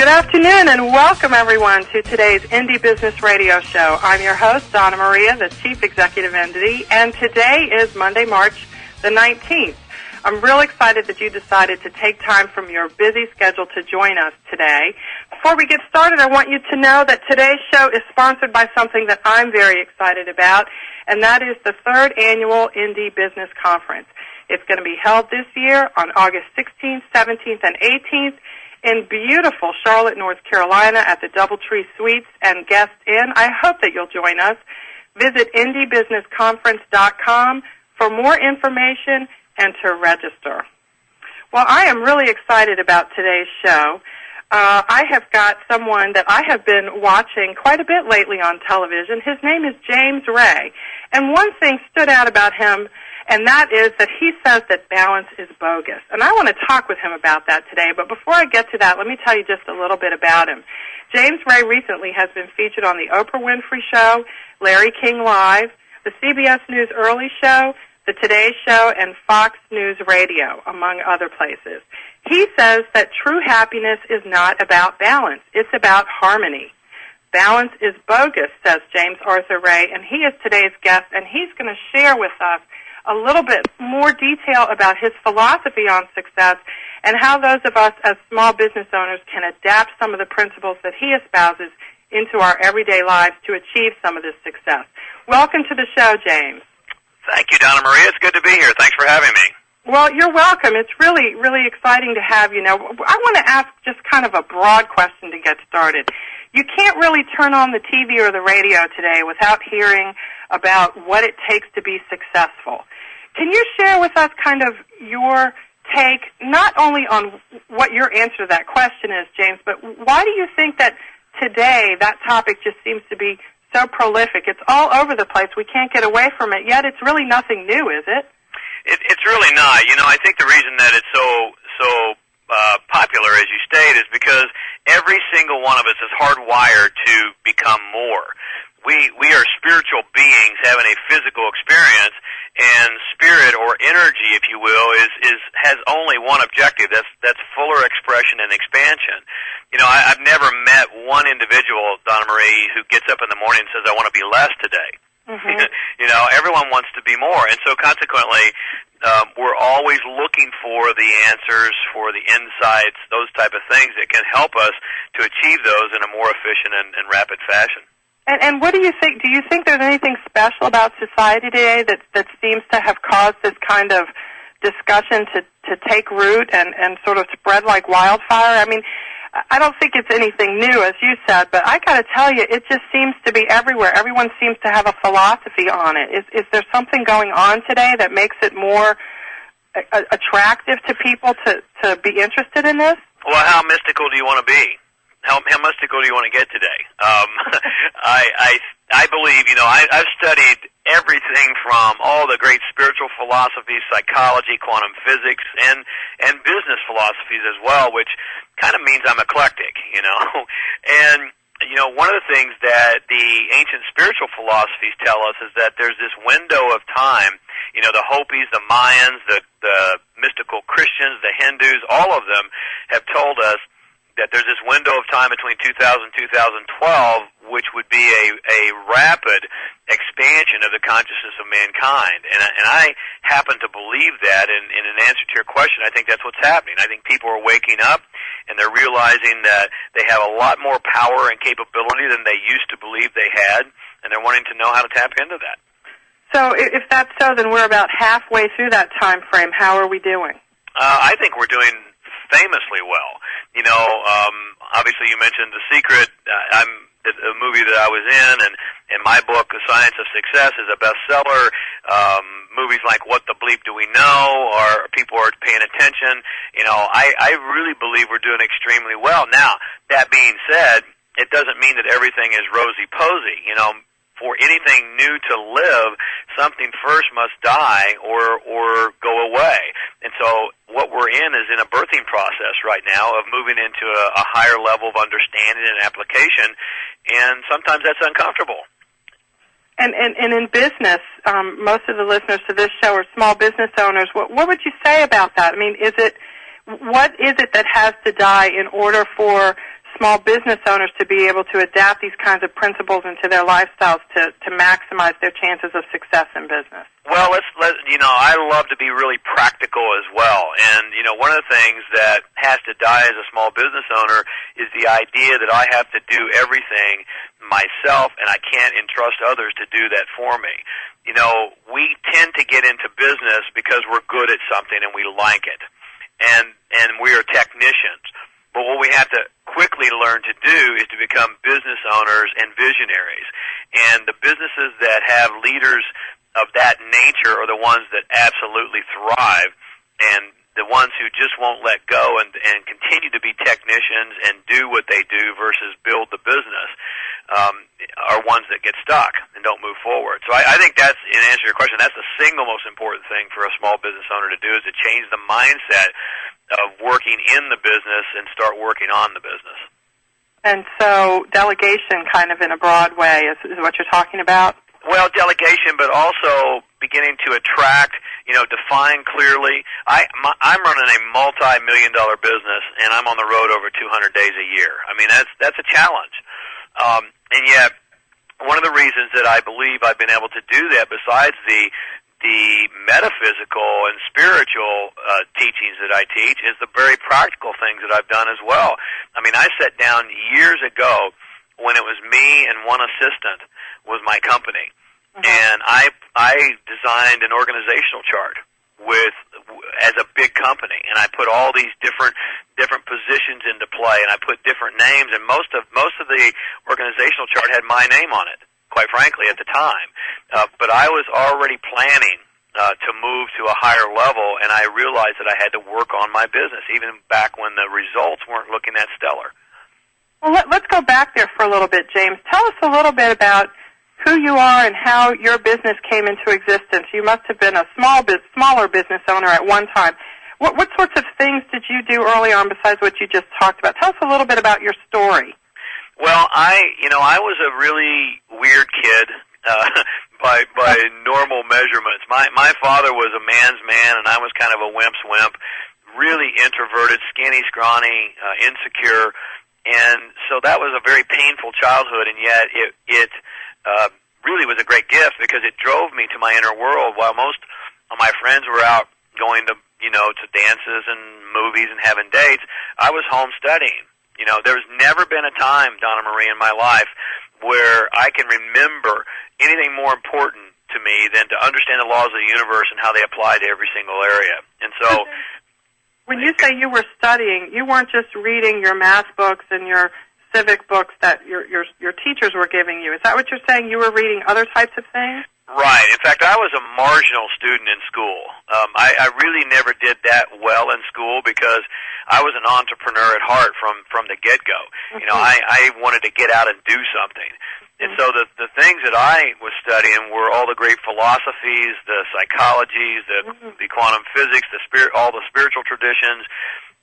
Good afternoon and welcome everyone to today's Indie Business Radio Show. I'm your host, Donna Maria, the Chief Executive Entity, and today is Monday, March the 19th. I'm real excited that you decided to take time from your busy schedule to join us today. Before we get started, I want you to know that today's show is sponsored by something that I'm very excited about, and that is the third annual Indie Business Conference. It's going to be held this year on August 16th, 17th, and 18th in beautiful Charlotte, North Carolina at the DoubleTree Suites and Guest Inn. I hope that you'll join us. Visit indiebusinessconference.com for more information and to register. Well, I am really excited about today's show. I have got someone that I have been watching quite a bit lately on television. His name is James Ray. And one thing stood out about him, and that is that he says that balance is bogus. And I want to talk with him about that today. But before I get to that, let me tell you just a little bit about him. James Ray recently has been featured on the Oprah Winfrey Show, Larry King Live, the CBS News Early Show, the Today Show, and Fox News Radio, among other places. He says that true happiness is not about balance. It's about harmony. Balance is bogus, says James Arthur Ray, and he is today's guest, and he's going to share with us a little bit more detail about his philosophy on success and how those of us as small business owners can adapt some of the principles that he espouses into our everyday lives to achieve some of this success. Welcome to the show, James. Thank you, Donna Maria. It's good to be here. Thanks for having me. Well, you're welcome. It's really, really exciting to have you. Now, I want to ask just kind of a broad question to get started. You can't really turn on the TV or the radio today without hearing about what it takes to be successful. Can you share with us kind of your take, not only on what your answer to that question is, James, but why do you think that today that topic just seems to be so prolific? It's all over the place. We can't get away from it, yet it's really nothing new, is it? It's really not. You know, I think the reason that it's so popular, as you state, is because every single one of us is hardwired to become more. We are spiritual beings having a physical experience, and spirit or energy, if you will, has only one objective. That's fuller expression and expansion. You know, I've never met one individual, Donna Marie, who gets up in the morning and says, I want to be less today. Mm-hmm. You know, everyone wants to be more. And so consequently, we're always looking for the answers, for the insights, those type of things that can help us to achieve those in a more efficient and rapid fashion. And what do you think? Do you think there's anything special about society today that seems to have caused this kind of discussion to take root and sort of spread like wildfire? I mean, I don't think it's anything new, as you said, but I got to tell you, it just seems to be everywhere. Everyone seems to have a philosophy on it. Is there something going on today that makes it more attractive to people to be interested in this? Well, how mystical do you want to be? How mystical do you want to get today? I believe, you know, I've studied everything from all the great spiritual philosophies, psychology, quantum physics, and business philosophies as well, which kind of means I'm eclectic, you know. And, you know, one of the things that the ancient spiritual philosophies tell us is that there's this window of time, you know, the Hopis, the Mayans, the mystical Christians, the Hindus, all of them have told us that there's this window of time between 2000 and 2012, which would be a rapid expansion of the consciousness of mankind. And I happen to believe that, and in an answer to your question, I think that's what's happening. I think people are waking up, and they're realizing that they have a lot more power and capability than they used to believe they had, and they're wanting to know how to tap into that. So if that's so, then we're about halfway through that time frame. How are we doing? I think we're doing famously well. You know, obviously you mentioned The Secret. I'm the movie that I was in, and my book, The Science of Success, is a bestseller. Movies like What the Bleep Do We Know, or people are paying attention. You know, I really believe we're doing extremely well. Now, that being said, it doesn't mean that everything is rosy-posy. You know, for anything new to live, something first must die or go away. And so what we're in is in a birthing process right now of moving into a higher level of understanding and application, and sometimes that's uncomfortable. And in business, most of the listeners to this show are small business owners. What would you say about that? I mean, what is it that has to die in order for small business owners to be able to adapt these kinds of principles into their lifestyles to maximize their chances of success in business? Well, I love to be really practical as well. And, one of the things that has to die as a small business owner is the idea that I have to do everything myself and I can't entrust others to do that for me. We tend to get into business because we're good at something and we like it. And we are technicians. But what we have to quickly learn to do is to become business owners and visionaries. And the businesses that have leaders of that nature are the ones that absolutely thrive, and the ones who just won't let go and continue to be technicians and do what they do versus build the business are ones that get stuck and don't move forward. So I think that's, in answer to your question, that's the single most important thing for a small business owner to do, is to change the mindset of working in the business and start working on the business. And so delegation kind of in a broad way is what you're talking about? Well, delegation, but also beginning to attract, define clearly. I'm running a multi-million-dollar business, and I'm on the road over 200 days a year. I mean, that's a challenge. And yet, one of the reasons that I believe I've been able to do that, besides the metaphysical and spiritual teachings that I teach, is the very practical things that I've done as well. I mean, I sat down years ago when it was me and one assistant was my company. And I designed an organizational chart as a big company, and I put all these different positions into play, and I put different names, and most of the organizational chart had my name on it, quite frankly, at the time. But I was already planning to move to a higher level, and I realized that I had to work on my business, even back when the results weren't looking that stellar. Well, let's go back there for a little bit, James. Tell us a little bit about who you are and how your business came into existence. You must have been a smaller business owner at one time. What sorts of things did you do early on besides what you just talked about? Tell us a little bit about your story. Well, I was a really weird kid by normal measurements. My father was a man's man, and I was kind of a wimp's wimp, really introverted, skinny, scrawny, insecure, and so that was a very painful childhood, and yet it really was a great gift because it drove me to my inner world. While most of my friends were out going to dances and movies and having dates, I was home studying. There's never been a time, Donna Marie, in my life where I can remember anything more important to me than to understand the laws of the universe and how they apply to every single area. And so, when you say you were studying, you weren't just reading your math books and your civic books that your teachers were giving you. Is that what you're saying? You were reading other types of things? Right. In fact, I was a marginal student in school. I really never did that well in school because I was an entrepreneur at heart from the get-go. I wanted to get out and do something. And so the things that I was studying were all the great philosophies, the psychologies, the quantum physics, all the spiritual traditions,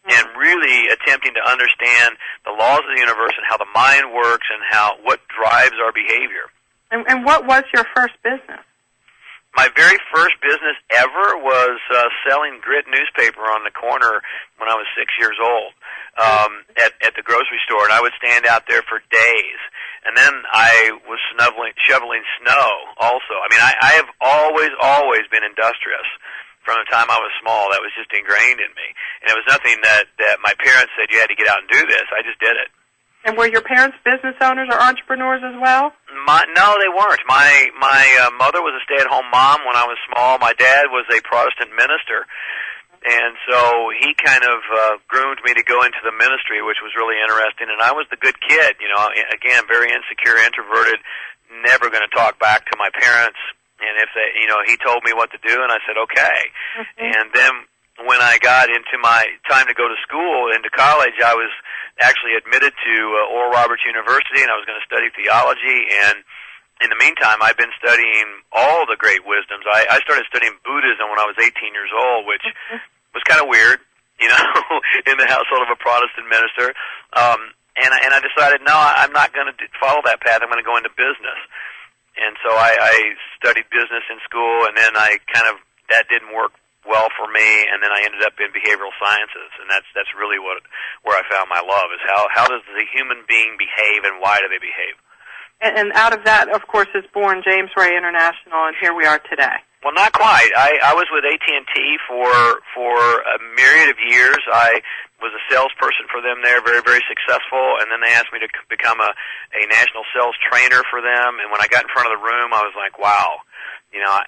and really attempting to understand the laws of the universe and how the mind works and what drives our behavior. And what was your first business? My very first business ever was selling grit newspaper on the corner when I was 6 years old at the grocery store, and I would stand out there for days. And then I was shoveling snow also. I mean, I have always been industrious. From the time I was small, that was just ingrained in me. And it was nothing that my parents said you had to get out and do this. I just did it. And were your parents business owners or entrepreneurs as well? No, they weren't. My mother was a stay-at-home mom when I was small. My dad was a Protestant minister. And so he kind of groomed me to go into the ministry, which was really interesting. And I was the good kid, again, very insecure, introverted, never going to talk back to my parents. And if they, he told me what to do, and I said, okay. And then when I got into my time to go to school, into college, I was actually admitted to Oral Roberts University, and I was going to study theology. And in the meantime, I've been studying all the great wisdoms. I started studying Buddhism when I was 18 years old, which was kind of weird, in the household of a Protestant minister. And I decided, no, I'm not going to follow that path. I'm going to go into business. And so I studied business in school, and then that didn't work well for me, and then I ended up in behavioral sciences, and that's really where I found my love, is how does the human being behave, and why do they behave? And out of that, of course, is born James Ray International, and here we are today. Well, not quite. I was with AT&T for a myriad of years. I was a salesperson for them there, very, very successful, and then they asked me to become a national sales trainer for them, and when I got in front of the room, I was like, wow.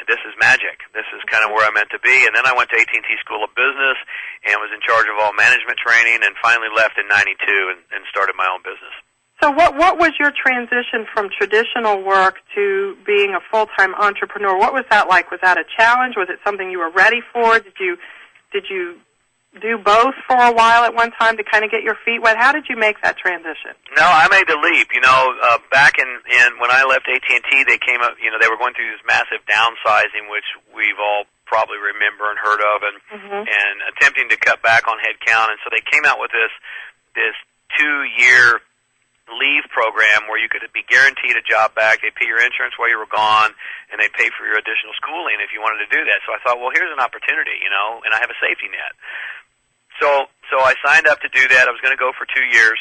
This is magic. This is kind of where I'm meant to be. And then I went to AT&T School of Business and was in charge of all management training, and finally left in '92 and started my own business. So what was your transition from traditional work to being a full-time entrepreneur? What was that like? Was that a challenge? Was it something you were ready for? Did you do both for a while at one time to kind of get your feet wet? How did you make that transition? No, I made the leap. Back in when I left AT&T, they came up. They were going through this massive downsizing, which we've all probably remember and heard of, and attempting to cut back on headcount. And so they came out with this 2-year leave program where you could be guaranteed a job back. They'd pay your insurance while you were gone, and they'd pay for your additional schooling if you wanted to do that. So I thought, well, here's an opportunity, and I have a safety net. So I signed up to do that. I was going to go for 2 years.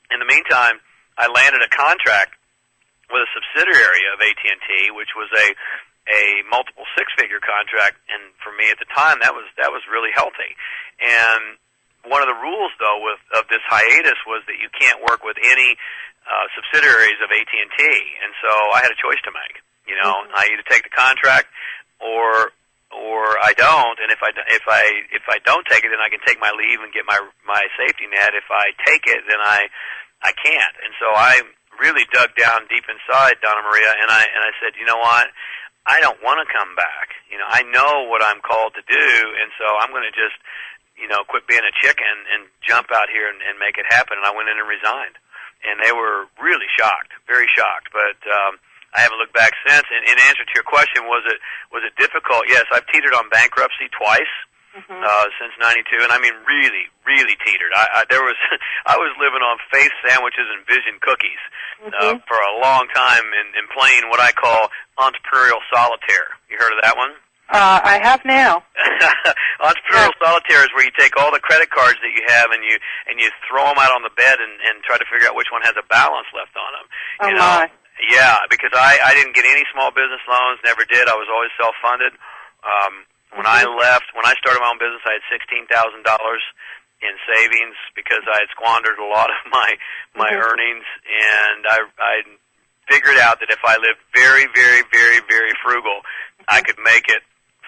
In the meantime, I landed a contract with a subsidiary of AT&T, which was a multiple six-figure contract, and for me at the time, that was really healthy. And one of the rules, though, of this hiatus was that you can't work with any subsidiaries of AT&T, and so I had a choice to make. I either take the contract or I don't, and if I don't take it, then I can take my leave and get my safety net. If I take it, then I can't. And so I really dug down deep inside, Donna Maria, and I said, you know what? I don't want to come back. I know what I'm called to do, and so I'm going to just quit being a chicken and jump out here and make it happen. And I went in and resigned, and they were really shocked, very shocked. But I haven't looked back since. And in answer to your question, was it difficult? Yes, I've teetered on bankruptcy twice since '92, and I mean really, really teetered. I was living on faith sandwiches and Vision cookies for a long time and playing what I call entrepreneurial solitaire. You heard of that one? I have now. Entrepreneurial solitaire is where you take all the credit cards that you have and you throw them out on the bed and try to figure out which one has a balance left on them. My. Yeah, because I didn't get any small business loans, never did. I was always self-funded. When I started my own business, I had $16,000 in savings because I had squandered a lot of my earnings, and I figured out that if I lived very, very, very, very frugal, I could make it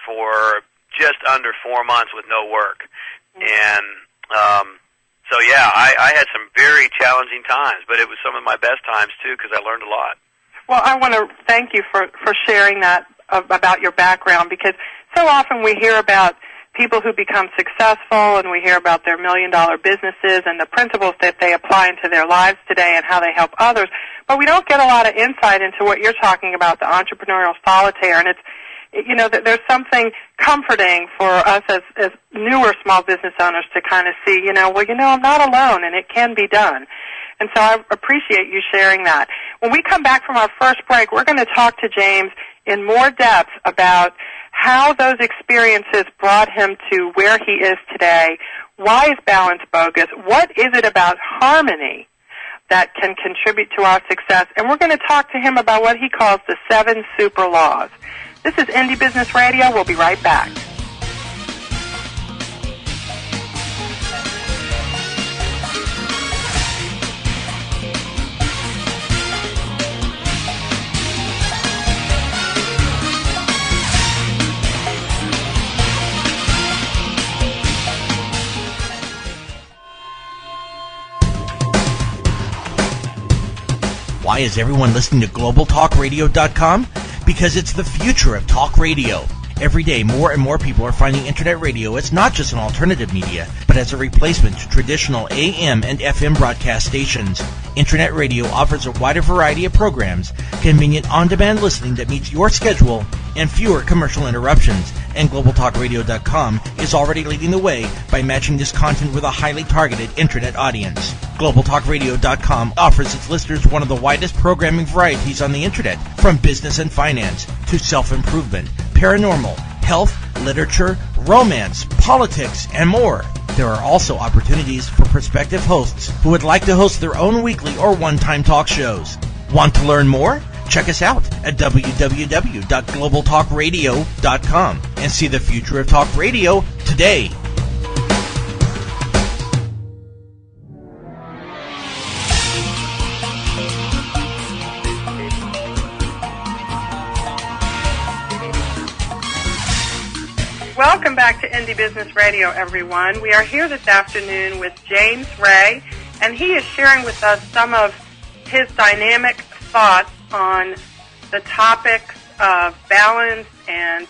for just under 4 months with no work. And so, yeah, I had some very challenging times, but it was some of my best times, too, because I learned a lot. Well, I want to thank you for sharing that about your background, because so often we hear about people who become successful and we hear about their $1-million businesses and the principles that they apply into their lives today and how they help others, but we don't get a lot of insight into what you're talking about, the entrepreneurial solitaire. And it's, there's something comforting for us as newer small business owners to kind of see, I'm not alone and it can be done. And so I appreciate you sharing that. When we come back from our first break, we're going to talk to James in more depth about how those experiences brought him to where he is today. Why is balance bogus? What is it about harmony that can contribute to our success? And we're going to talk to him about what he calls the 7 super laws. This is Indie Business Radio. We'll be right back. Why is everyone listening to GlobalTalkRadio.com? Because it's the future of talk radio. Every day, more and more people are finding Internet radio as not just an alternative media, but as a replacement to traditional AM and FM broadcast stations. Internet radio offers a wider variety of programs, convenient on-demand listening that meets your schedule, and fewer commercial interruptions. And GlobalTalkRadio.com is already leading the way by matching this content with a highly targeted Internet audience. GlobalTalkRadio.com offers its listeners one of the widest programming varieties on the Internet, from business and finance to self-improvement, paranormal, health, literature, romance, politics, and more. There are also opportunities for prospective hosts who would like to host their own weekly or one-time talk shows. Want to learn more? Check us out at www.globaltalkradio.com and see the future of talk radio today. Welcome back to Indie Business Radio, everyone. We are here this afternoon with James Ray, and he is sharing with us some of his dynamic thoughts on the topics of balance and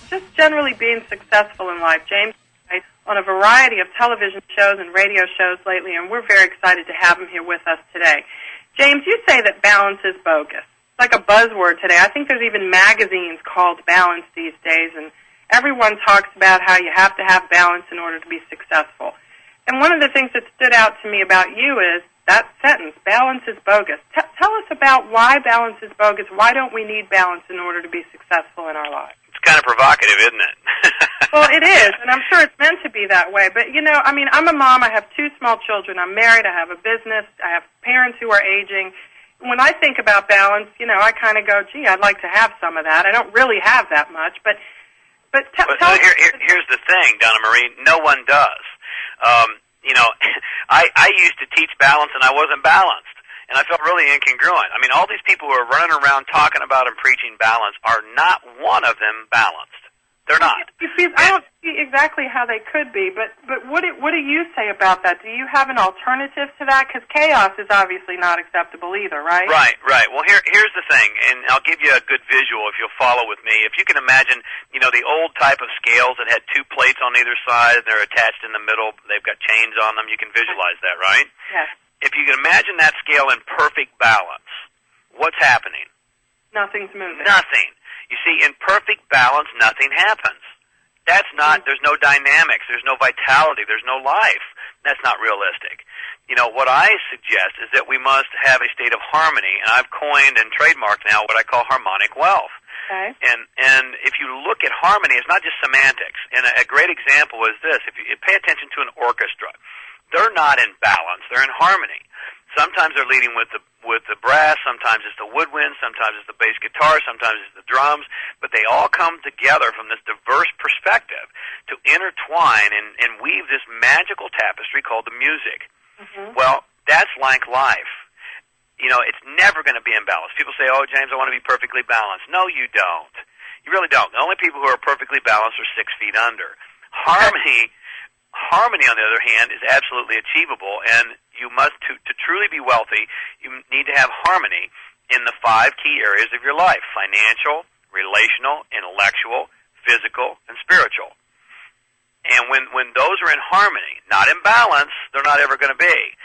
just generally being successful in life. James is on a variety of television shows and radio shows lately, and we're very excited to have him here with us today. James, you say that balance is bogus. It's like a buzzword today. I think there's even magazines called Balance these days, and everyone talks about how you have to have balance in order to be successful. And one of the things that stood out to me about you is that sentence, balance is bogus. Tell us about why balance is bogus. Why don't we need balance in order to be successful in our lives? It's kind of provocative, isn't it? Well, it is, and I'm sure it's meant to be that way. But, I'm a mom. I have 2 small children. I'm married. I have a business. I have parents who are aging. When I think about balance, I kind of go, gee, I'd like to have some of that. I don't really have that much, but here's the thing, Donna Marie. No one does. I used to teach balance, and I wasn't balanced, and I felt really incongruent. I mean, all these people who are running around talking about and preaching balance are not one of them balanced. They're not. I don't see exactly how they could be, but what do you say about that? Do you have an alternative to that? Because chaos is obviously not acceptable either, right? Right. Well, here's the thing, and I'll give you a good visual if you'll follow with me. If you can imagine, the old type of scales that had 2 plates on either side, and they're attached in the middle, they've got chains on them, you can visualize that, right? Yes. If you can imagine that scale in perfect balance, what's happening? Nothing's moving. Nothing. You see, in perfect balance, nothing happens. There's no dynamics, there's no vitality, there's no life. That's not realistic. What I suggest is that we must have a state of harmony, and I've coined and trademarked now what I call harmonic wealth. Okay. And if you look at harmony, it's not just semantics. And a great example is this. If you pay attention to an orchestra, they're not in balance, they're in harmony. Sometimes they're leading with the brass, sometimes it's the woodwind, sometimes it's the bass guitar, sometimes it's the drums, but they all come together from this diverse perspective to intertwine and weave this magical tapestry called the music. Mm-hmm. Well, that's like life. It's never going to be in balance. People say, oh, James, I want to be perfectly balanced. No, you don't. You really don't. The only people who are perfectly balanced are 6 feet under. Harmony, on the other hand, is absolutely achievable, and you must, to truly be wealthy, you need to have harmony in the 5 key areas of your life: financial, relational, intellectual, physical, and spiritual. And when those are in harmony, not in balance, they're not ever going to be.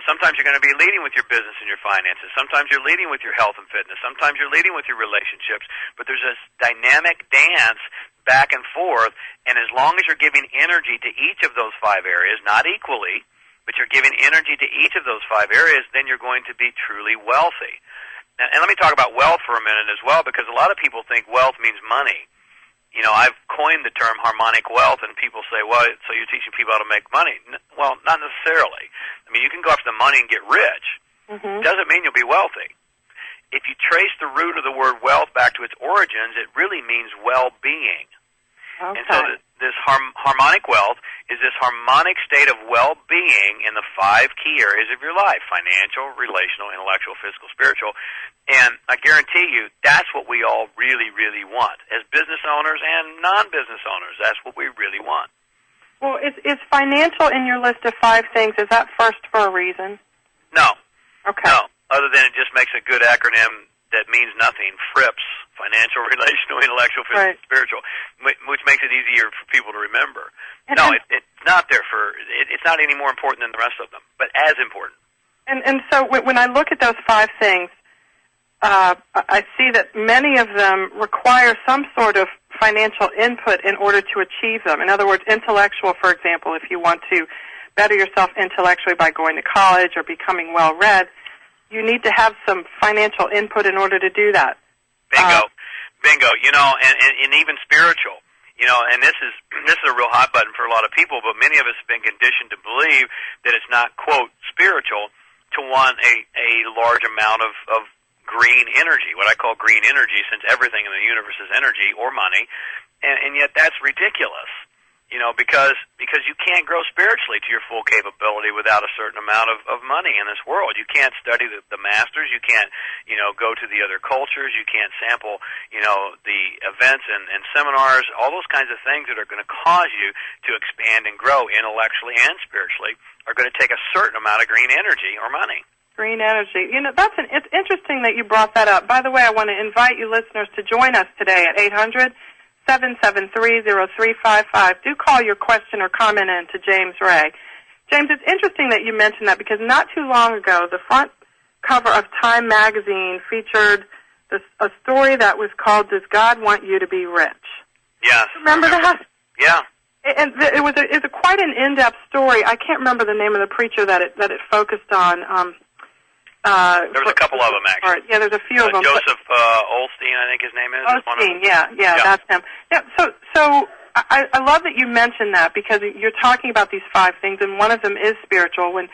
Sometimes you're going to be leading with your business and your finances. Sometimes you're leading with your health and fitness. Sometimes you're leading with your relationships. But there's this dynamic dance back and forth, and as long as you're giving energy to each of those 5 areas, not equally, but you're giving energy to each of those 5 areas, then you're going to be truly wealthy. And let me talk about wealth for a minute as well, because a lot of people think wealth means money. I've coined the term harmonic wealth, and people say, well, so you're teaching people how to make money. Well, not necessarily. I mean, you can go after the money and get rich. Mm-hmm. Doesn't mean you'll be wealthy. If you trace the root of the word wealth back to its origins, it really means well-being. Okay. And so this harmonic wealth is this harmonic state of well-being in the 5 key areas of your life: financial, relational, intellectual, physical, spiritual. And I guarantee you, that's what we all really, really want. As business owners and non-business owners, that's what we really want. Well, is financial in your list of 5 things? Is that first for a reason? No. Okay. No, other than it just makes a good acronym that means nothing: FRIPS, financial, relational, intellectual, physical, right. Spiritual, which makes it easier for people to remember. It's not there it's not any more important than the rest of them, but as important. And so when I look at those 5 things, I see that many of them require some sort of financial input in order to achieve them. In other words, intellectual, for example, if you want to better yourself intellectually by going to college or becoming well-read, you need to have some financial input in order to do that. Bingo. And even spiritual. And this is a real hot button for a lot of people, but many of us have been conditioned to believe that it's not, quote, spiritual to want a large amount of green energy, what I call green energy, since everything in the universe is energy or money, and yet that's ridiculous, because you can't grow spiritually to your full capability without a certain amount of money in this world. You can't study the masters, you can't, go to the other cultures, you can't sample, the events and seminars, all those kinds of things that are going to cause you to expand and grow intellectually and spiritually are going to take a certain amount of green energy or money. Green energy. It's interesting that you brought that up. By the way, I want to invite you listeners to join us today at 800-773-0355. Do call your question or comment in to James Ray. James, it's interesting that you mentioned that because not too long ago, the front cover of Time magazine featured a story that was called, "Does God Want You to Be Rich?" Yes. Remember that? Yeah. And it was quite an in-depth story. I can't remember the name of the preacher that it focused on. There was a couple of them, actually. Yeah, there's a few of them. Joseph Osteen, I think his name is. Osteen, yeah, that's him. Yeah, so I love that you mentioned that because you're talking about these 5 things, and one of them is spiritual. When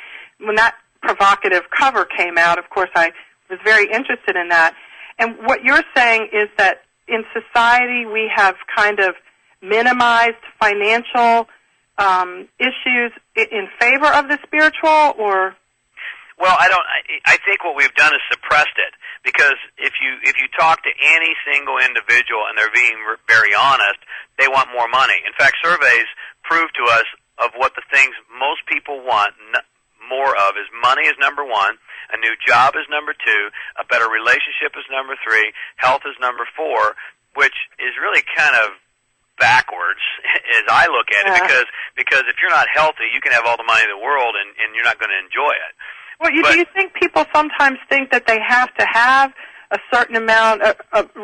that provocative cover came out, of course, I was very interested in that. And what you're saying is that in society we have kind of minimized financial issues in favor of the spiritual, or? Well, I think what we've done is suppressed it, because if you talk to any single individual and they're being very honest, they want more money. In fact, surveys prove to us of what the things most people want more of is money is number 1, a new job is number 2, a better relationship is number 3, health is number 4, which is really kind of backwards as I look at it, because if you're not healthy, you can have all the money in the world and you're not going to enjoy it. Well, do you think people sometimes think that they have to have a certain amount,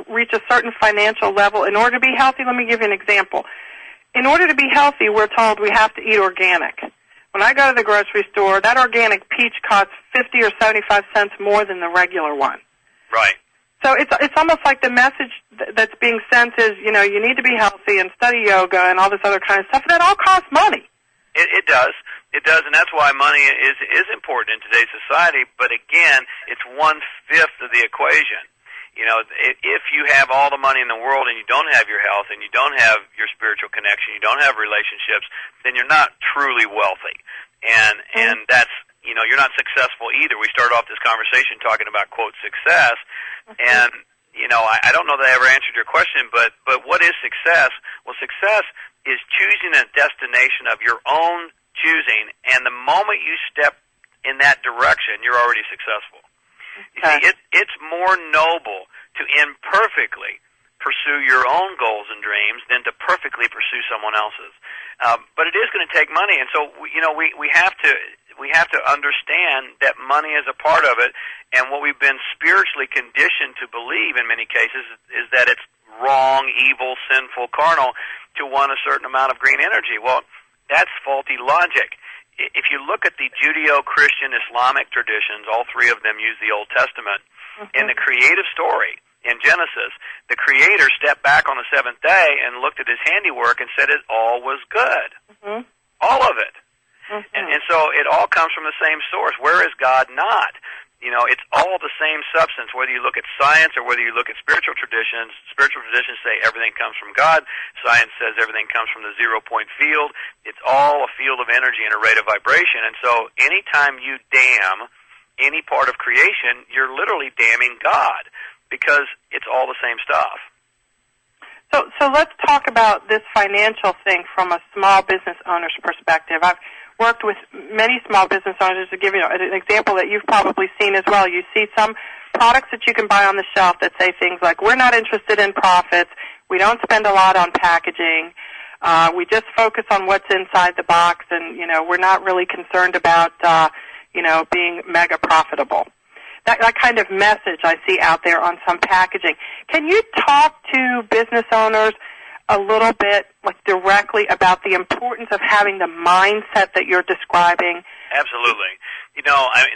reach a certain financial level in order to be healthy? Let me give you an example. In order to be healthy, we're told we have to eat organic. When I go to the grocery store, that organic peach costs 50 or 75 cents more than the regular one. Right. So it's almost like the message that's being sent is, you need to be healthy and study yoga and all this other kind of stuff. And that all costs money. It does. It does, and that's why money is important in today's society. But again, it's 1/5 of the equation. If you have all the money in the world and you don't have your health and you don't have your spiritual connection, you don't have relationships, then you're not truly wealthy. And that's, you're not successful either. We started off this conversation talking about, quote, success. And, I don't know that I ever answered your question, but what is success? Well, success is choosing a destination of your own choosing, and the moment you step in that direction, you're already successful. Okay. You see, it's more noble to imperfectly pursue your own goals and dreams than to perfectly pursue someone else's. But it is going to take money, and so we have to understand that money is a part of it. And what we've been spiritually conditioned to believe in many cases is that it's wrong, evil, sinful, carnal to want a certain amount of green energy. Well, that's faulty logic. If you look at the Judeo-Christian Islamic traditions, all 3 of them use the Old Testament. In the creative story, in Genesis, the Creator stepped back on the 7th day and looked at His handiwork and said it all was good. All of it. And so it all comes from the same source. Where is God not? It's all the same substance, whether you look at science or whether you look at spiritual traditions. Spiritual traditions say everything comes from God. Science says everything comes from the zero-point field. It's all a field of energy and a rate of vibration. And so anytime you damn any part of creation, you're literally damning God because it's all the same stuff. So let's talk about this financial thing from a small business owner's perspective. I've worked with many small business owners. To give you an example that you've probably seen as well, you see some products that you can buy on the shelf that say things like, we're not interested in profits, we don't spend a lot on packaging, we just focus on what's inside the box, and we're not really concerned about being mega profitable. That kind of message I see out there on some packaging. Can you talk to business owners a little bit, directly about the importance of having the mindset that you're describing? Absolutely.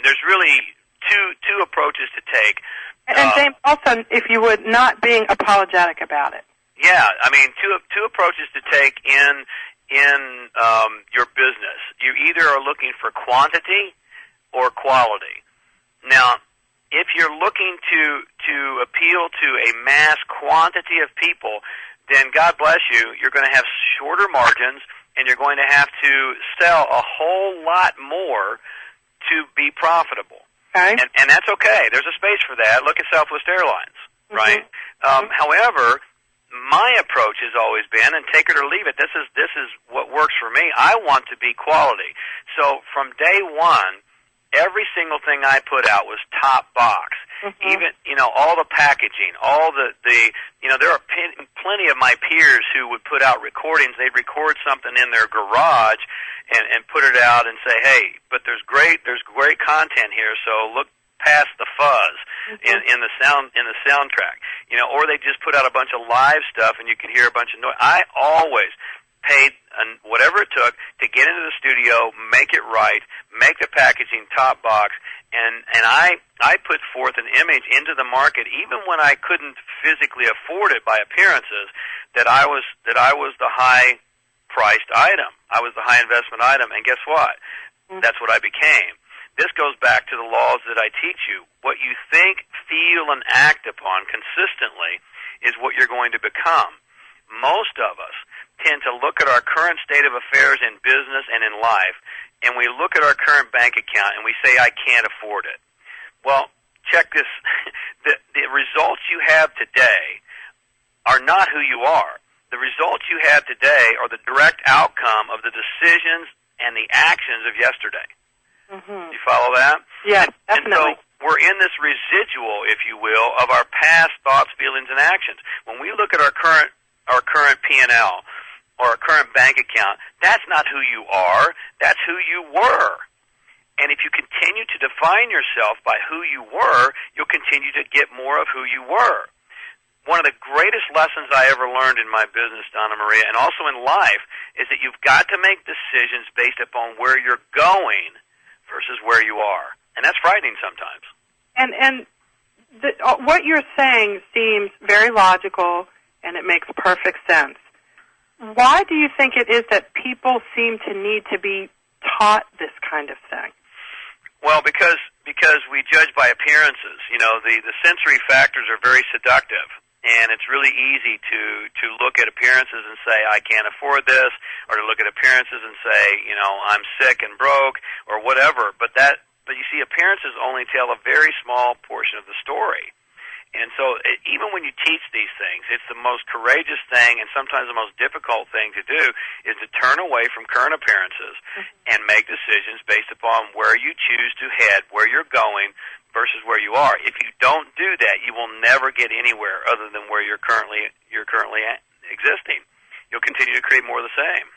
There's really two approaches to take. And James, also, if you would, not being apologetic about it. Yeah, I mean, two approaches to take in your business. You either are looking for quantity or quality. Now, if you're looking to appeal to a mass quantity of people, then God bless you, you're going to have shorter margins, and you're going to have to sell a whole lot more to be profitable. Okay. And that's okay. There's a space for that. Look at Southwest Airlines, right? However, my approach has always been, and take it or leave it, this is what works for me. I want to be quality. So from day one, every single thing I put out was top box. Even, all the packaging, all the there are plenty of my peers who would put out recordings. They'd record something in their garage and put it out and say, hey, but there's great content here, so look past the fuzz in the soundtrack. Or they just put out a bunch of live stuff and you could hear a bunch of noise. I always paid whatever it took to get into the studio, make it right, make the packaging top box, and I put forth an image into the market even when I couldn't physically afford it by appearances that I was the high priced item. I was the high investment item, and guess what? That's what I became. This goes back to the laws that I teach you. What you think, feel, and act upon consistently is what you're going to become. Most of us tend to look at our current state of affairs in business and in life, and we look at our current bank account and we say, I can't afford it. Well, check this. The results you have today are not who you are. The results you have today are the direct outcome of the decisions and the actions of yesterday. You follow that? Yeah, definitely. And so we're in this residual, if you will, of our past thoughts, feelings, and actions. When we look at our current P&L or our current bank account, that's not who you are. That's who you were. And if you continue to define yourself by who you were, you'll continue to get more of who you were. One of the greatest lessons I ever learned in my business, Donna Maria, and also in life, is that you've got to make decisions based upon where you're going versus where you are. And that's frightening sometimes. And what you're saying seems very logical, and it makes perfect sense. Why do you think it is that people seem to need to be taught this kind of thing? Well, because we judge by appearances. The sensory factors are very seductive, and it's really easy to look at appearances and say, I can't afford this, or to look at appearances and say, I'm sick and broke, or whatever. But you see, appearances only tell a very small portion of the story. And so even when you teach these things, it's the most courageous thing and sometimes the most difficult thing to do is to turn away from current appearances and make decisions based upon where you choose to head, where you're going versus where you are. If you don't do that, you will never get anywhere other than where you're currently existing. You'll continue to create more of the same.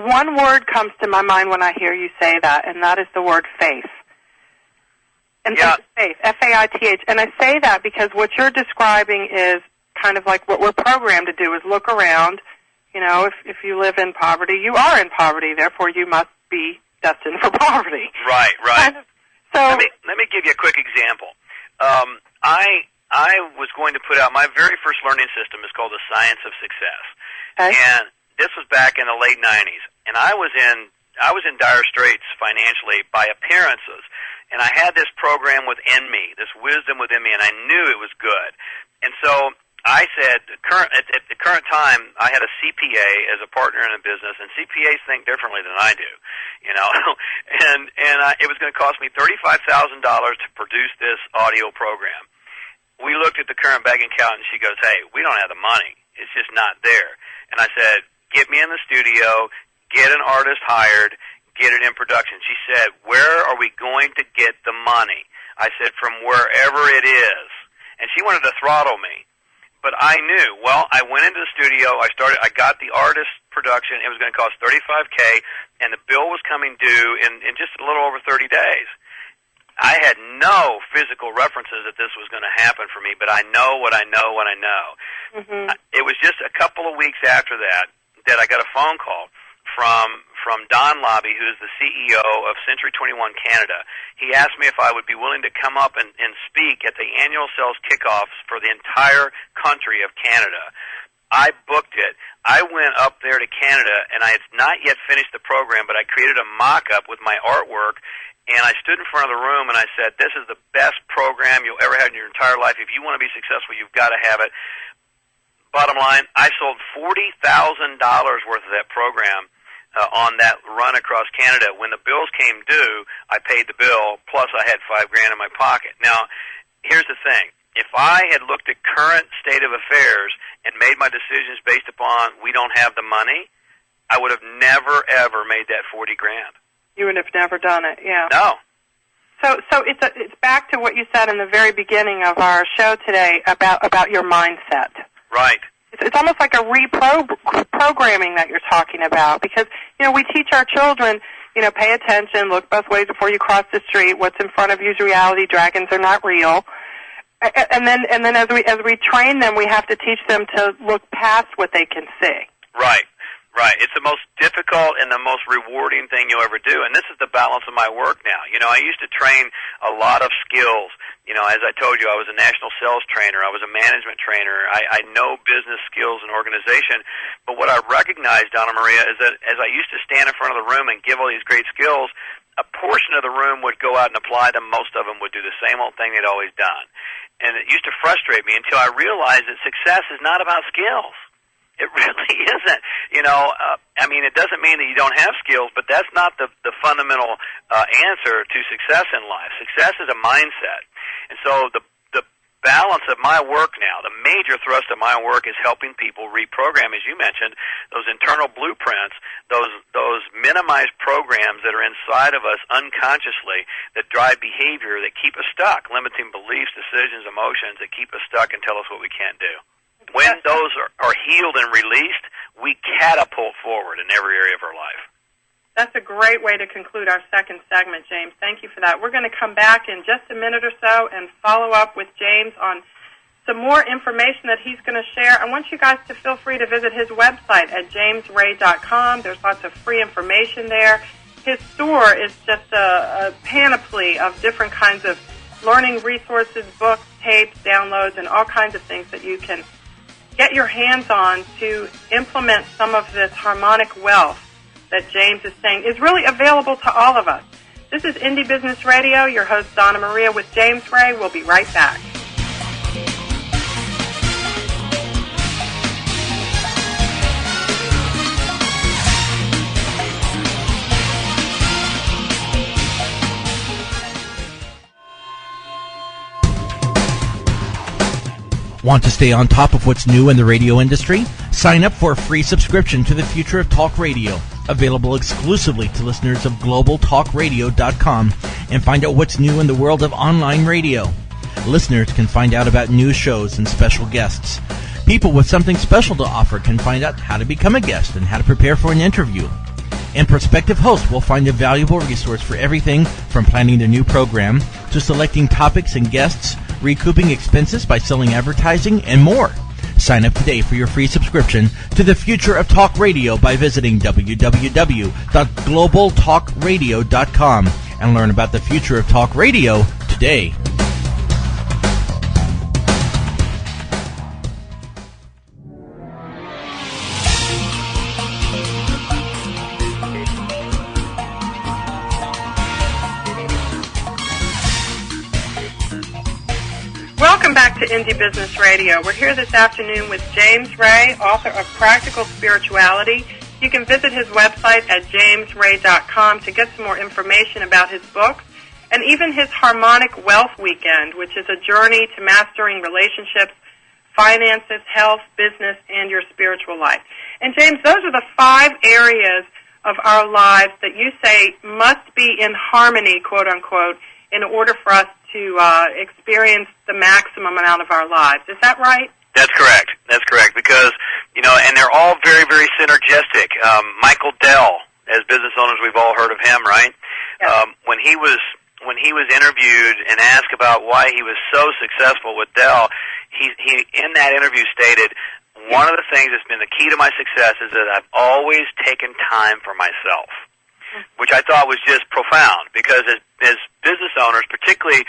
One word comes to my mind when I hear you say that, and that is the word faith. And faith, F-A-I-T-H. And I say that because what you're describing is kind of like what we're programmed to do, is look around. If you live in poverty, you are in poverty, therefore you must be destined for poverty. Right. So let me give you a quick example. I was going to put out my very first learning system is called The Science of Success. Okay. And this was back in the late 90s. And I was in dire straits financially by appearances. And I had this program within me, this wisdom within me, and I knew it was good. And so I said, at the current time, I had a CPA as a partner in a business, and CPAs think differently than I do, And it was going to cost me $35,000 to produce this audio program. We looked at the current bank account, and she goes, hey, we don't have the money. It's just not there. And I said, get me in the studio, get an artist hired, get it in production. She said, where are we going to get the money? I said, from wherever it is. And she wanted to throttle me. But I knew. Well, I went into the studio. I got the artist production. It was going to cost $35K, and the bill was coming due in just a little over 30 days. I had no physical references that this was going to happen for me, but I know what I know when I know. It was just a couple of weeks after that I got a phone call from Don Lobby, who's the CEO of Century 21 Canada. He asked me if I would be willing to come up and speak at the annual sales kickoffs for the entire country of Canada. I booked it. I went up there to Canada, and I had not yet finished the program, but I created a mock-up with my artwork, and I stood in front of the room, and I said, this is the best program you'll ever have in your entire life. If you want to be successful, you've got to have it. Bottom line, I sold $40,000 worth of that program on that run across Canada. When the bills came due, I paid the bill, plus I had $5,000 in my pocket. Now, here's the thing. If I had looked at current state of affairs and made my decisions based upon we don't have the money, I would have never, ever made that $40,000. You would have never done it, yeah. No. So it's back to what you said in the very beginning of our show today about your mindset. Right. It's almost like a reprogramming that you're talking about, because, we teach our children, pay attention, look both ways before you cross the street, what's in front of you is reality, dragons are not real. And then as we train them, we have to teach them to look past what they can see. Right. It's the most difficult and the most rewarding thing you'll ever do, and this is the balance of my work now. I used to train a lot of skills. As I told you, I was a national sales trainer. I was a management trainer. I know business skills and organization. But what I recognized, Donna Maria, is that as I used to stand in front of the room and give all these great skills, a portion of the room would go out and apply them. Most of them would do the same old thing they'd always done. And it used to frustrate me until I realized that success is not about skills. It really isn't. It doesn't mean that you don't have skills, but that's not the fundamental answer to success in life. Success is a mindset. And so the balance of my work now, the major thrust of my work is helping people reprogram, as you mentioned, those internal blueprints, those minimized programs that are inside of us unconsciously that drive behavior, that keep us stuck, limiting beliefs, decisions, emotions, that keep us stuck and tell us what we can't do. When those are healed and released, we catapult forward in every area of our life. That's a great way to conclude our second segment, James. Thank you for that. We're going to come back in just a minute or so and follow up with James on some more information that he's going to share. I want you guys to feel free to visit his website at jamesray.com. There's lots of free information there. His store is just a panoply of different kinds of learning resources, books, tapes, downloads, and all kinds of things that you can get your hands on to implement some of this harmonic wealth that James is saying is really available to all of us. This is Indie Business Radio. Your host, Donna Maria, with James Ray. We'll be right back. Want to stay on top of what's new in the radio industry? Sign up for a free subscription to the Future of Talk Radio, available exclusively to listeners of globaltalkradio.com, and find out what's new in the world of online radio. Listeners can find out about new shows and special guests. People with something special to offer can find out how to become a guest and how to prepare for an interview. And prospective hosts will find a valuable resource for everything from planning the new program to selecting topics and guests, recouping expenses by selling advertising, and more. Sign up today for your free subscription to the Future of Talk Radio by visiting www.globaltalkradio.com and learn about the future of talk radio today. Welcome back to Indie Business Radio. We're here this afternoon with James Ray, author of Practical Spirituality. You can visit his website at jamesray.com to get some more information about his books and even his Harmonic Wealth Weekend, which is a journey to mastering relationships, finances, health, business, and your spiritual life. And James, those are the 5 areas of our lives that you say must be in harmony, quote unquote, in order for us to experience the maximum amount of our lives. Is that right? That's correct. Because, and they're all very, very synergistic. Michael Dell, as business owners, we've all heard of him, right? Yes. When he was interviewed and asked about why he was so successful with Dell, he in that interview stated, one of the things that's been the key to my success is that I've always taken time for myself, which I thought was just profound, because as business owners, particularly,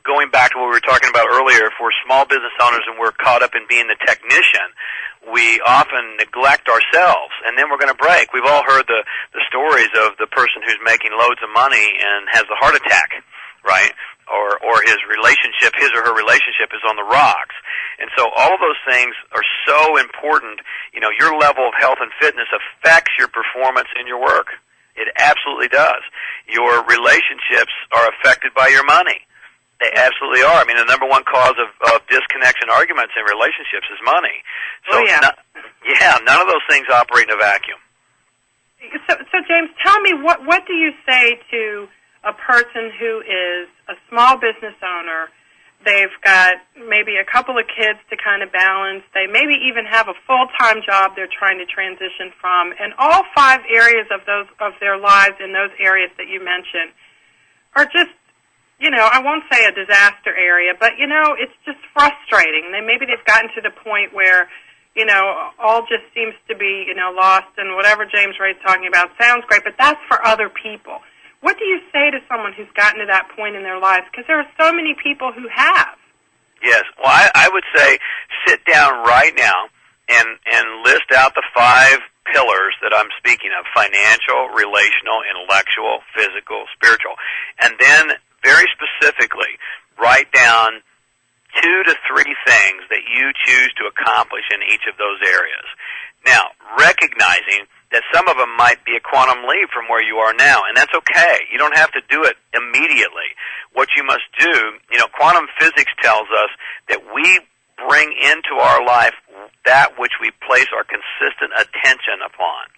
going back to what we were talking about earlier, if we're small business owners and we're caught up in being the technician, we often neglect ourselves, and then we're going to break. We've all heard the stories of the person who's making loads of money and has a heart attack, right? Or his or her relationship is on the rocks. And so all of those things are so important. You know, your level of health and fitness affects your performance in your work. It absolutely does. Your relationships are affected by your money. They absolutely are. I mean, the number one cause of disconnection arguments in relationships is money. So, none of those things operate in a vacuum. So James, tell me, what do you say to a person who is a small business owner? They've got maybe a couple of kids to kind of balance. They maybe even have a full-time job they're trying to transition from, and all 5 areas of their lives in those areas that you mentioned are just, you know, I won't say a disaster area, but, you know, it's just frustrating. Maybe they've gotten to the point where, you know, all just seems to be, you know, lost, and whatever James Ray's talking about sounds great, but that's for other people. What do you say to someone who's gotten to that point in their lives? Because there are so many people who have. Yes. Well, I would say sit down right now and list out the 5 pillars that I'm speaking of: financial, relational, intellectual, physical, spiritual. And then very specifically write down 2 to 3 things that you choose to accomplish in each of those areas. Now, recognizing that some of them might be a quantum leap from where you are now, and that's okay. You don't have to do it immediately. What you must do, you know, quantum physics tells us that we bring into our life that which we place our consistent attention upon.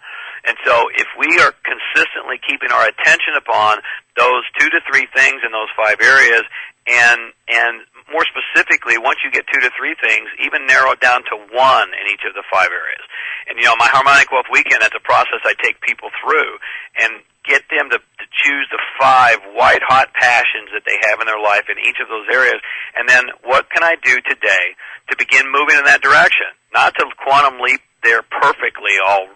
And so if we are consistently keeping our attention upon those 2 to 3 things in those 5 areas, and more specifically, once you get 2 to 3 things, even narrow it down to 1 in each of the 5 areas. And, you know, my Harmonic Wealth Weekend, that's a process I take people through and get them to choose the 5 white-hot passions that they have in their life in each of those areas. And then what can I do today to begin moving in that direction? Not to quantum leap there perfectly all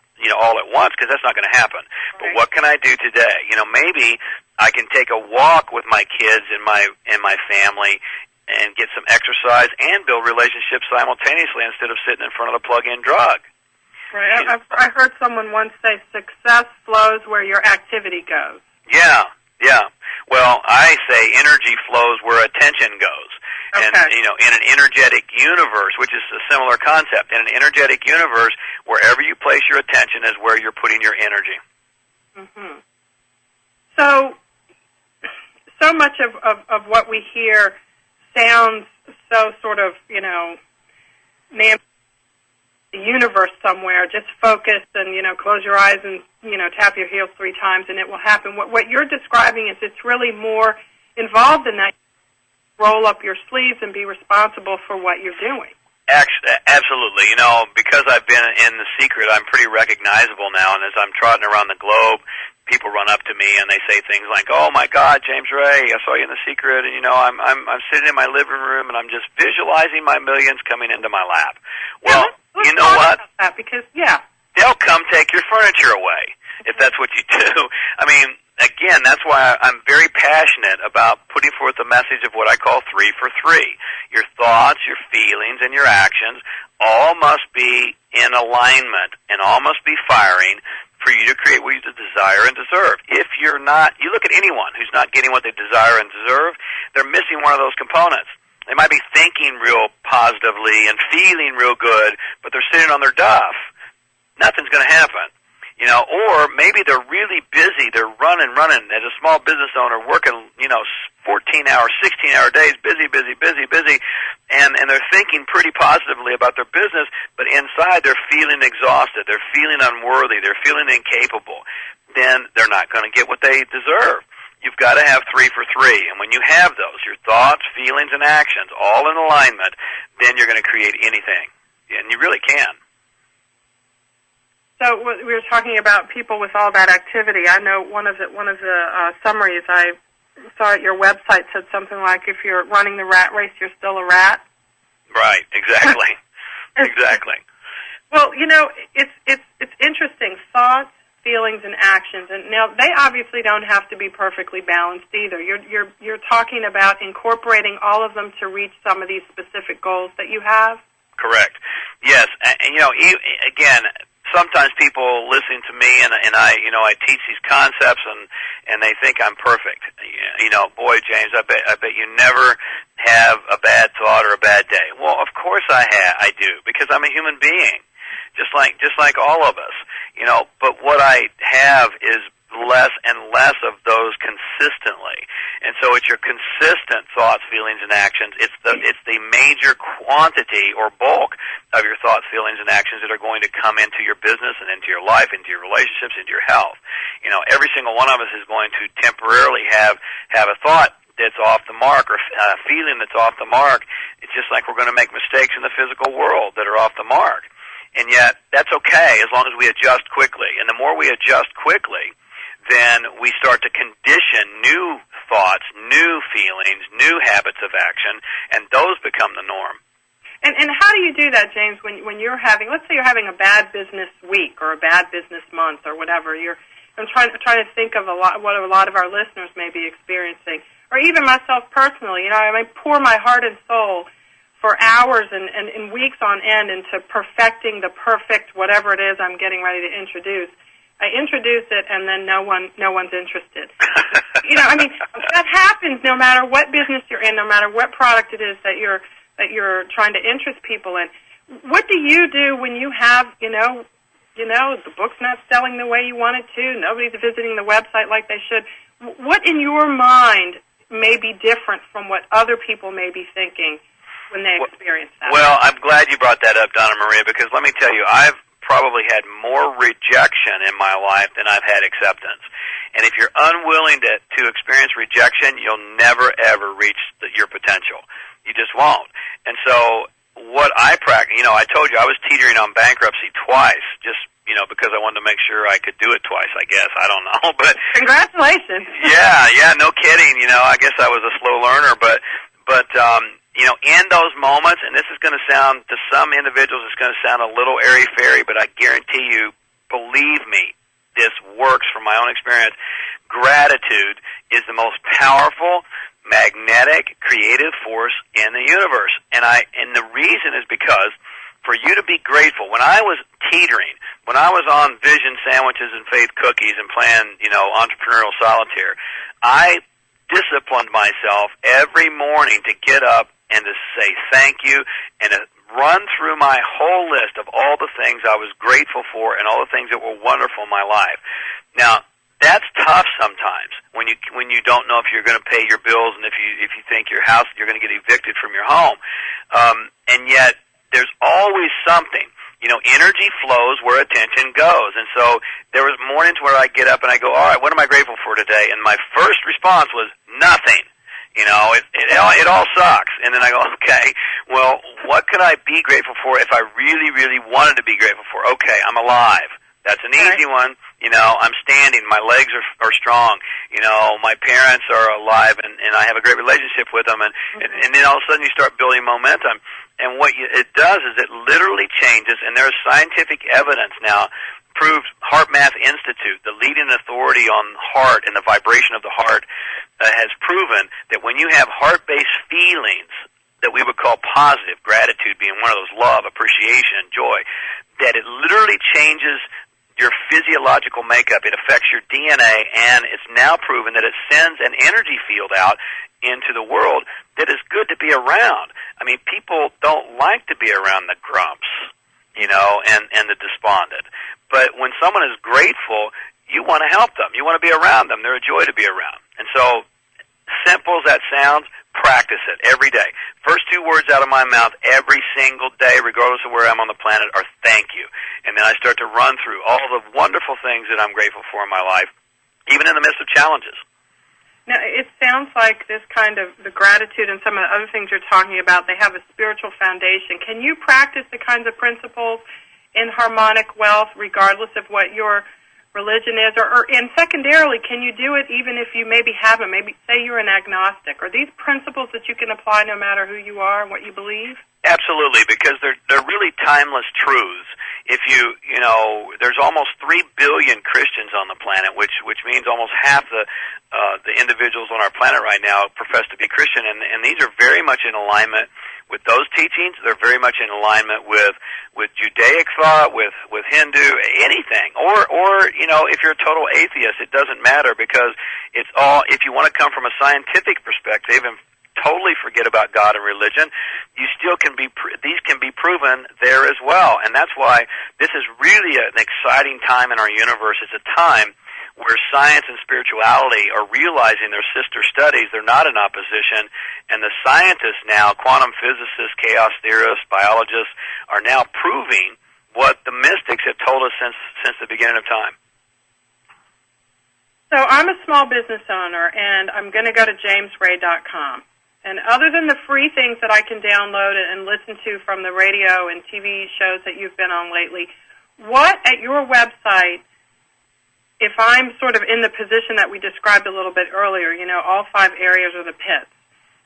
at once, because that's not going to happen. But what can I do today? You know, maybe I can take a walk with my kids and my family and get some exercise and build relationships simultaneously instead of sitting in front of a plug-in drug. Right. I heard someone once say success flows where your activity goes. Yeah. Well, I say energy flows where attention goes. Okay. And, you know, in an energetic universe, which is a similar concept, in an energetic universe, wherever you place your attention is where you're putting your energy. Mm-hmm. So much of what we hear sounds so sort of, you know, the universe somewhere, just focus and, you know, close your eyes and, you know, tap your heels 3 times and it will happen. What you're describing is it's really more involved in that. Roll up your sleeves and be responsible for what you're doing. Absolutely. You know, because I've been in The Secret, I'm pretty recognizable now, and as I'm trotting around the globe, people run up to me and they say things like, "Oh my God, James Ray, I saw you in The Secret, and you know, I'm sitting in my living room and I'm just visualizing my millions coming into my lap." Well, let's you know what? About that because they'll come take your furniture away if that's what you do. I mean, again, that's why I'm very passionate about putting forth the message of what I call 3 for 3. Your thoughts, your feelings, and your actions all must be in alignment and all must be firing for you to create what you desire and deserve. If you're not, you look at anyone who's not getting what they desire and deserve, they're missing one of those components. They might be thinking real positively and feeling real good, but they're sitting on their duff. Nothing's going to happen. You know, or maybe they're really busy. They're running as a small business owner, working, you know, 14-hour, 16-hour days, busy, and they're thinking pretty positively about their business, but inside they're feeling exhausted. They're feeling unworthy. They're feeling incapable. Then they're not going to get what they deserve. You've got to have 3 for 3, and when you have those, your thoughts, feelings, and actions all in alignment, then you're going to create anything, and you really can. So we were talking about people with all that activity. I know one of the summaries I saw at your website said something like, "If you're running the rat race, you're still a rat." Right. Exactly. Exactly. Well, you know, it's interesting. Thoughts, feelings, and actions, and now they obviously don't have to be perfectly balanced either. You're talking about incorporating all of them to reach some of these specific goals that you have. Correct. Yes, and again, sometimes people listening to me and I teach these concepts and they think I'm perfect. Boy, James, I bet you never have a bad thought or a bad day. Well, of course I do, because I'm a human being, just like all of us. But what I have is less and less of those consistently. And so it's your consistent thoughts, feelings, and actions. It's the major quantity or bulk of your thoughts, feelings, and actions that are going to come into your business and into your life, into your relationships, into your health. Every single one of us is going to temporarily have a thought that's off the mark or a feeling that's off the mark. It's just like we're going to make mistakes in the physical world that are off the mark. And yet, that's okay as long as we adjust quickly. And the more we adjust quickly, then we start to condition new thoughts, new feelings, new habits of action, and those become the norm. And how do you do that, James, when you're having, let's say you're having a bad business week or a bad business month or whatever, I'm trying to think of what a lot of our listeners may be experiencing, or even myself personally. I may pour my heart and soul for hours and weeks on end into perfecting the perfect whatever it is I'm getting ready to introduce. I introduce it, and then no one's interested. That happens no matter what business you're in, no matter what product it is that you're trying to interest people in. What do you do when you have, the book's not selling the way you want it to, nobody's visiting the website like they should? What in your mind may be different from what other people may be thinking when they experience that? Well, I'm glad you brought that up, Donna Maria, because let me tell you, I've probably had more rejection in my life than I've had acceptance. And if you're unwilling to experience rejection, you'll never, ever reach your potential. You just won't. And so what I practice, I told you I was teetering on bankruptcy twice, just, because I wanted to make sure I could do it twice, I guess. I don't know. But congratulations. Yeah, no kidding. I guess I was a slow learner, but in those moments, and this is going to sound, to some individuals, it's going to sound a little airy-fairy, but I guarantee you, believe me, this works from my own experience. Gratitude is the most powerful, magnetic, creative force in the universe. And the reason is because for you to be grateful, when I was teetering, when I was on vision sandwiches and faith cookies and playing, entrepreneurial solitaire, I disciplined myself every morning to get up and to say thank you and to run through my whole list of all the things I was grateful for and all the things that were wonderful in my life. Now, that's tough sometimes when you don't know if you're going to pay your bills and if you think you're going to get evicted from your home. And yet there's always something. Energy flows where attention goes. And so there was mornings where I get up and I go, all right, what am I grateful for today? And my first response was nothing. It all sucks. And then I go, okay, well, what could I be grateful for if I really, really wanted to be grateful for? Okay, I'm alive. That's an easy one. I'm standing. My legs are strong. My parents are alive, and I have a great relationship with them. And then all of a sudden you start building momentum. And what it does is it literally changes, and there's scientific evidence now, proved HeartMath Institute, the leading authority on heart and the vibration of the heart, has proven that when you have heart-based feelings that we would call positive, gratitude being one of those, love, appreciation, and joy, that it literally changes your physiological makeup. It affects your DNA, and it's now proven that it sends an energy field out into the world that is good to be around. I mean, people don't like to be around the grumps, and the despondent. But when someone is grateful, you want to help them. You want to be around them. They're a joy to be around. And so, simple as that sounds, practice it every day. First two words out of my mouth every single day, regardless of where I'm on the planet, are thank you. And then I start to run through all the wonderful things that I'm grateful for in my life, even in the midst of challenges. Now, it sounds like this kind of, the gratitude and some of the other things you're talking about, they have a spiritual foundation. Can you practice the kinds of principles in harmonic wealth regardless of what your religion is? And secondarily, can you do it even if you maybe haven't? Maybe say you're an agnostic. Are these principles that you can apply no matter who you are and what you believe? Absolutely, because they're really timeless truths. If there's almost 3 billion Christians on the planet, which means almost half the individuals on our planet right now profess to be Christian, and these are very much in alignment with those teachings. They're very much in alignment with Judaic thought, with Hindu, anything. Or if you're a total atheist, it doesn't matter, because it's all, if you want to come from a scientific perspective and totally forget about God and religion, you still these can be proven there as well. And that's why this is really an exciting time in our universe. It's a time where science and spirituality are realizing their sister studies. They're not in opposition, and the scientists now, quantum physicists, chaos theorists, biologists, are now proving what the mystics have told us since the beginning of time. So I'm a small business owner, and I'm going to go to jamesray.com. And other than the free things that I can download and listen to from the radio and TV shows that you've been on lately, what at your website, if I'm sort of in the position that we described a little bit earlier, all 5 areas are the pits,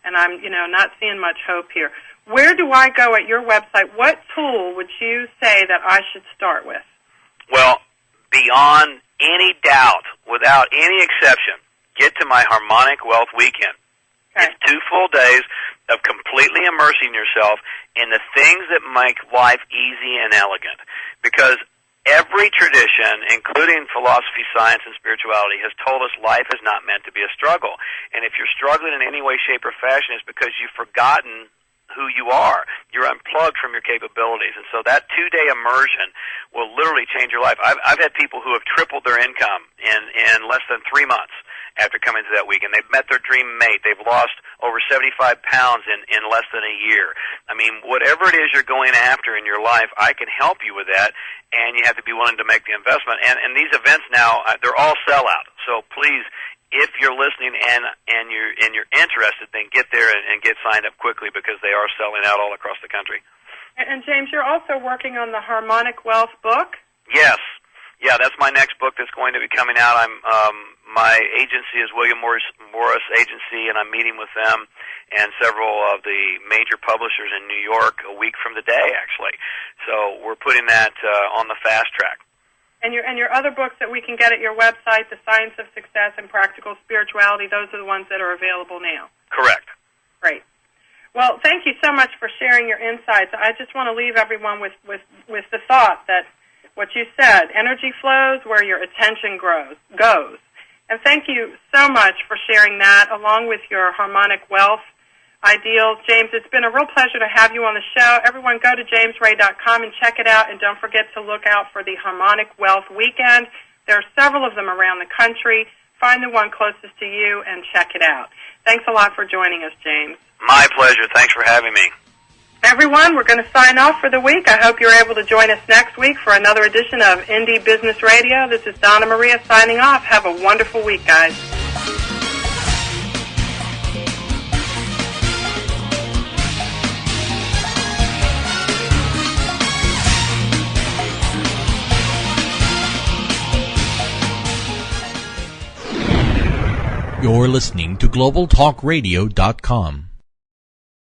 and I'm, not seeing much hope here, where do I go at your website? What tool would you say that I should start with? Well, beyond any doubt, without any exception, get to my Harmonic Wealth Weekend. Okay. It's 2 full days of completely immersing yourself in the things that make life easy and elegant. Because every tradition, including philosophy, science, and spirituality, has told us life is not meant to be a struggle. And if you're struggling in any way, shape, or fashion, it's because you've forgotten who you are. You're unplugged from your capabilities. And so that 2-day immersion will literally change your life. I've had people who have tripled their income in less than 3 months after coming to that weekend. They've met their dream mate. They've lost over 75 pounds in less than a year. I mean, whatever it is you're going after in your life, I can help you with that, and you have to be willing to make the investment. And these events now, they're all sellout. So please, if you're listening and you're interested, then get there and get signed up quickly, because they are selling out all across the country. And James, you're also working on the Harmonic Wealth book? Yes. Yeah, that's my next book that's going to be coming out. My agency is William Morris Agency, and I'm meeting with them and several of the major publishers in New York a week from today, actually. So we're putting that on the fast track. And your other books that we can get at your website, The Science of Success and Practical Spirituality, those are the ones that are available now? Correct. Great. Well, thank you so much for sharing your insights. I just want to leave everyone with the thought that what you said, energy flows where your attention goes. And thank you so much for sharing that, along with your Harmonic Wealth ideals. James, it's been a real pleasure to have you on the show. Everyone go to jamesray.com and check it out, and don't forget to look out for the Harmonic Wealth Weekend. There are several of them around the country. Find the one closest to you and check it out. Thanks a lot for joining us, James. My pleasure. Thanks for having me. Everyone, we're going to sign off for the week. I hope you're able to join us next week for another edition of Indie Business Radio. This is Donna Maria signing off. Have a wonderful week, guys. You're listening to GlobalTalkRadio.com.